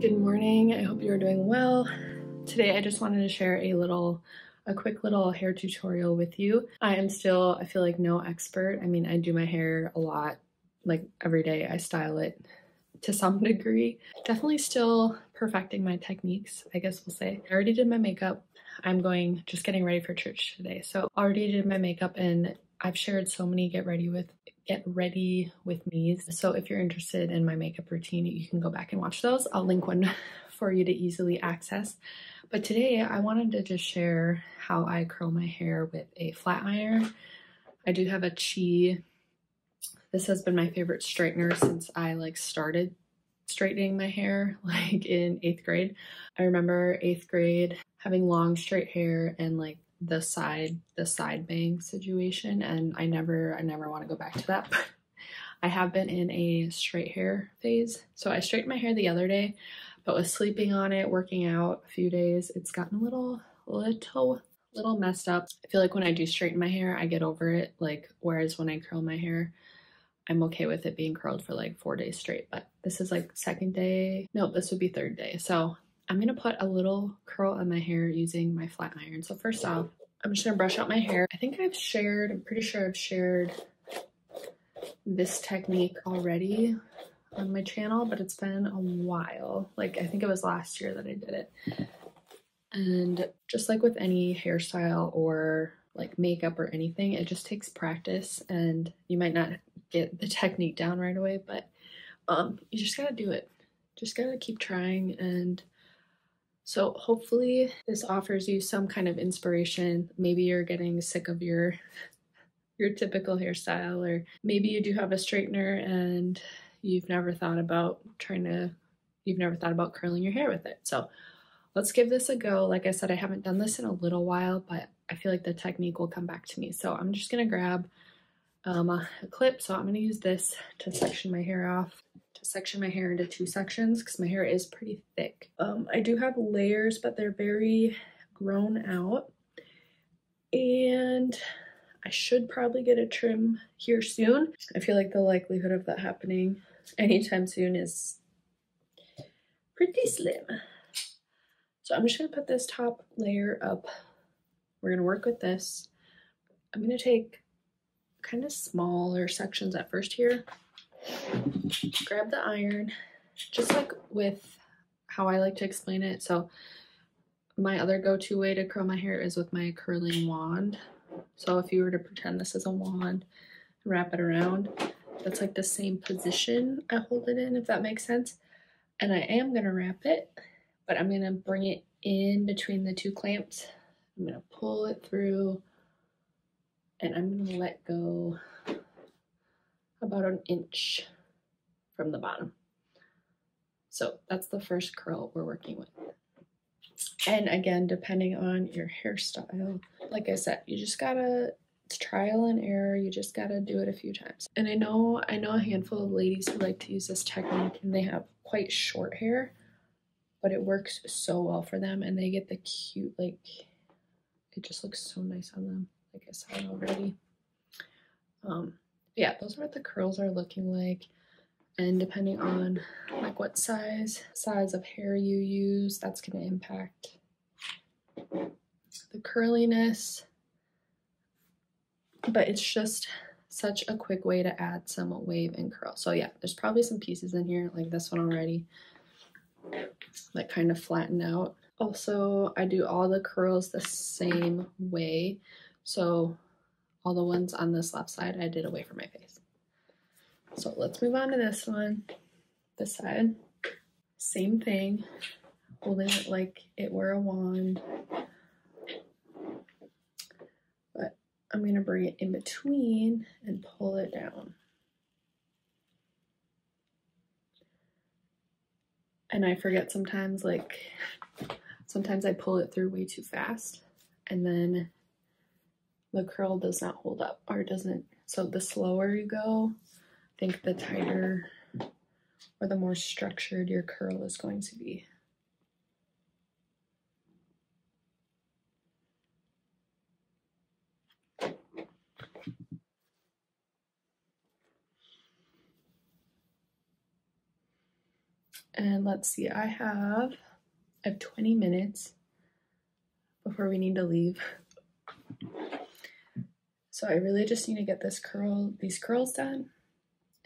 Good morning, I hope you're doing well. Today I just wanted to share a quick little hair tutorial with you. I feel like no expert. I mean, I do my hair a lot, like every day I style it to some degree. Definitely still perfecting my techniques, I guess we'll say. I already did my makeup. I'm just getting ready for church today. So already did my makeup and I've shared so many get ready with me's. So if you're interested in my makeup routine, you can go back and watch those. I'll link one for you to easily access. But today I wanted to just share how I curl my hair with a flat iron. I do have a Chi. This has been my favorite straightener since I started straightening my hair in 8th grade. I remember 8th grade having long straight hair and the side bang situation, and I never want to go back to that. But I have been in a straight hair phase. So I straightened my hair the other day, but with sleeping on it, working out a few days, it's gotten a little messed up. I feel like when I do straighten my hair, I get over it. Whereas when I curl my hair, I'm okay with it being curled for 4 days straight. But this is second day. No, this would be 3rd day. So I'm gonna put a little curl on my hair using my flat iron. So first off, I'm just gonna brush out my hair. I'm pretty sure I've shared this technique already on my channel, but it's been a while. I think it was last year that I did it. And just like with any hairstyle or makeup or anything, it just takes practice, and you might not get the technique down right away, but you just gotta do it. Just gotta keep trying. And so hopefully this offers you some kind of inspiration. Maybe you're getting sick of your typical hairstyle, or maybe you do have a straightener and you've never thought about curling your hair with it. So let's give this a go. Like I said, I haven't done this in a little while, but I feel like the technique will come back to me. So I'm just gonna grab a clip. So I'm gonna use this to section my hair off, to section my hair into 2 sections because my hair is pretty thick. I do have layers, but they're very grown out, and I should probably get a trim here soon. I feel like the likelihood of that happening anytime soon is pretty slim. So I'm just gonna put this top layer up. We're gonna work with this. I'm gonna take kind of smaller sections at first here. Grab the iron, just like with how I like to explain it. So my other go-to way to curl my hair is with my curling wand. So if you were to pretend this is a wand and wrap it around, that's the same position I hold it in, if that makes sense. And I am gonna wrap it, but I'm gonna bring it in between the 2 clamps. I'm gonna pull it through, and I'm gonna let go about 1 inch from the bottom. So that's the first curl we're working with. And again, depending on your hairstyle, like I said, you just gotta, it's trial and error. You just gotta do it a few times. And I know a handful of ladies who like to use this technique, and they have quite short hair, but it works so well for them, and they get the cute, it just looks so nice on them, like I said already. Yeah, those are what the curls are looking like. And depending on what size of hair you use, that's going to impact the curliness. But it's just such a quick way to add some wave and curl. So yeah, there's probably some pieces in here like this one already that kind of flatten out. Also, I do all the curls the same way. So all the ones on this left side I did away from my face. So let's move on to this one. This side, same thing, holding it like it were a wand, but I'm gonna bring it in between and pull it down. And I forget sometimes, sometimes I pull it through way too fast, and then the curl does not hold up, or doesn't. So the slower you go, I think the tighter or the more structured your curl is going to be. And let's see, I have 20 minutes before we need to leave. So I really just need to get these curls done,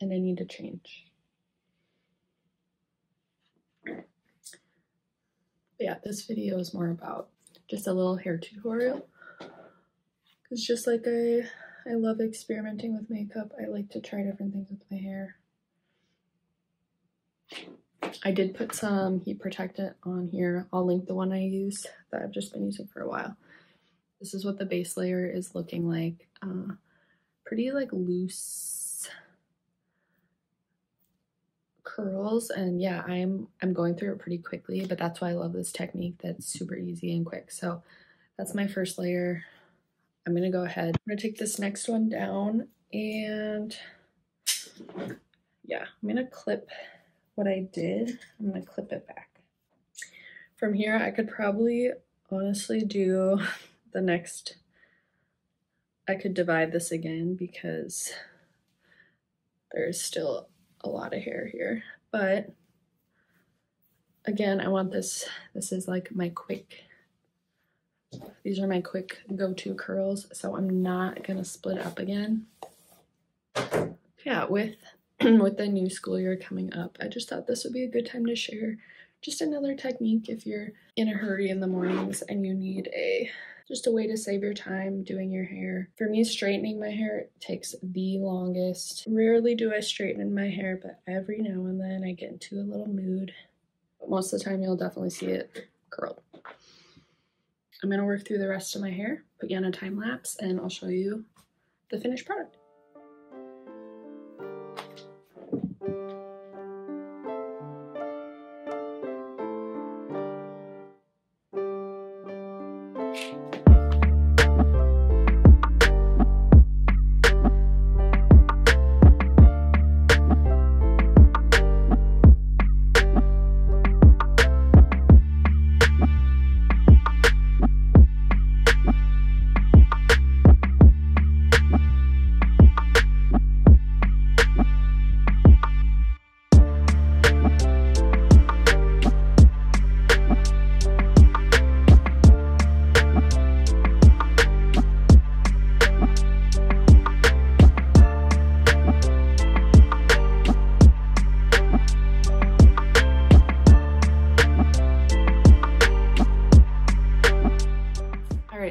and I need to change. But yeah, this video is more about just a little hair tutorial. Because just like I love experimenting with makeup, I like to try different things with my hair. I did put some heat protectant on here. I'll link the one I use that I've just been using for a while. This is what the base layer is looking like. Pretty like loose curls, and yeah, I'm going through it pretty quickly, but that's why I love this technique that's super easy and quick. So that's my first layer. I'm gonna go ahead. I'm gonna take this next one down, and yeah, I'm gonna clip what I did. I'm gonna clip it back. From here, I could probably honestly do the next, I could divide this again because there's still a lot of hair here. But again, I want this is like my quick, these are my quick go-to curls, so I'm not gonna split up again. Yeah, with the new school year coming up, I just thought this would be a good time to share just another technique if you're in a hurry in the mornings and you need just a way to save your time doing your hair. For me, straightening my hair takes the longest. Rarely do I straighten my hair, but every now and then I get into a little mood. But most of the time you'll definitely see it curled. I'm gonna work through the rest of my hair, put you on a time lapse, and I'll show you the finished product.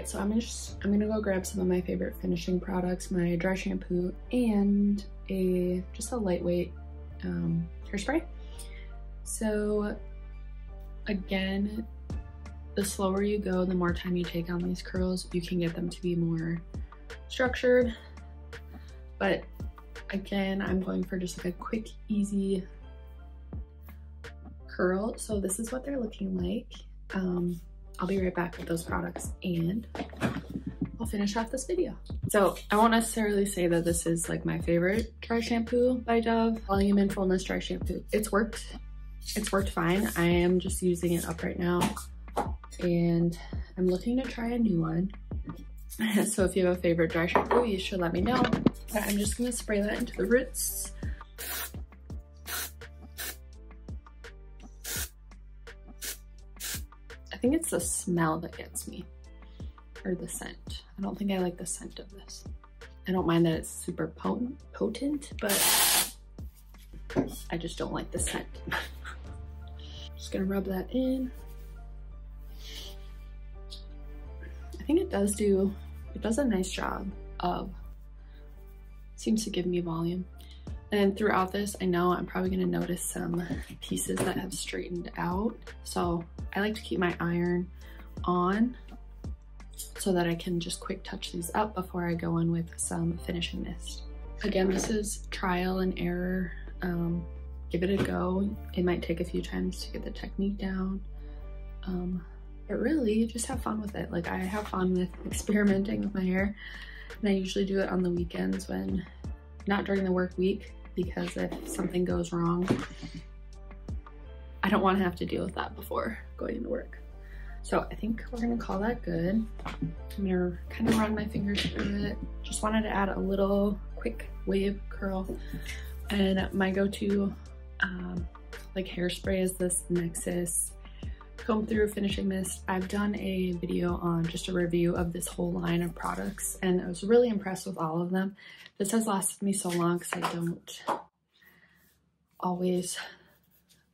So I'm gonna go grab some of my favorite finishing products, my dry shampoo and just a lightweight hairspray. So again, the slower you go, the more time you take on these curls, you can get them to be more structured. But again, I'm going for just like a quick, easy curl. So this is what they're looking like. I'll be right back with those products and I'll finish off this video. So I won't necessarily say that this is like my favorite dry shampoo by Dove, Volume and Fullness Dry Shampoo. It's worked fine. I am just using it up right now and I'm looking to try a new one. So if you have a favorite dry shampoo, you should let me know. But I'm just gonna spray that into the roots. I think it's the smell that gets me, or the scent. I don't think I like the scent of this. I don't mind that it's super potent, but I just don't like the scent. Just gonna rub that in. I think it does a nice job of, seems to give me volume. And throughout this, I know I'm probably gonna notice some pieces that have straightened out. So I like to keep my iron on so that I can just quick touch these up before I go in with some finishing mist. Again, this is trial and error. Give it a go. It might take a few times to get the technique down. But really, just have fun with it. Like, I have fun with experimenting with my hair, and I usually do it on the weekends when, not during the work week, because if something goes wrong, I don't want to have to deal with that before going into work. So I think we're gonna call that good. I'm gonna kind of run my fingers through it. Just wanted to add a little quick wave curl. And my go-to like hairspray is this Nexus comb through finishing mist. I've done a video on just a review of this whole line of products and I was really impressed with all of them. This has lasted me so long because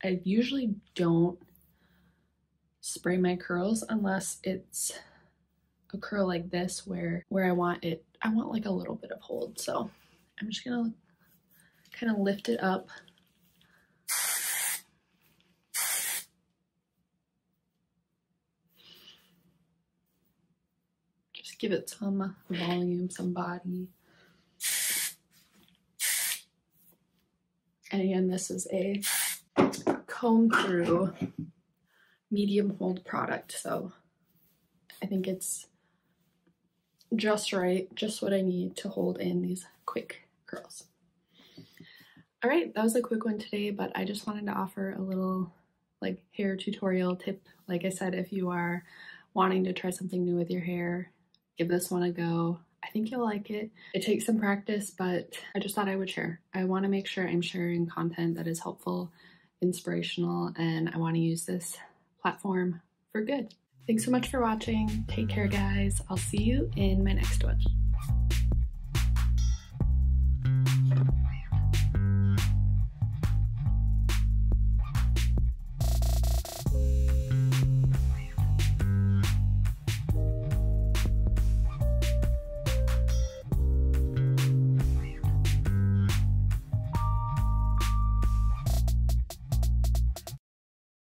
I usually don't spray my curls unless it's a curl like this where I want like a little bit of hold. So I'm just gonna kind of lift it up. Just give it some volume, some body. And again, this is a comb through medium hold product, so I think it's just right, just what I need to hold in these quick curls. All right, that was a quick one today, but I just wanted to offer a little like hair tutorial tip. Like I said, if you are wanting to try something new with your hair, give this one a go. I think you'll like it. It takes some practice, but I just thought I would share. I want to make sure I'm sharing content that is helpful, inspirational, and I want to use this platform for good. Thanks so much for watching. Take care, guys. I'll see you in my next one.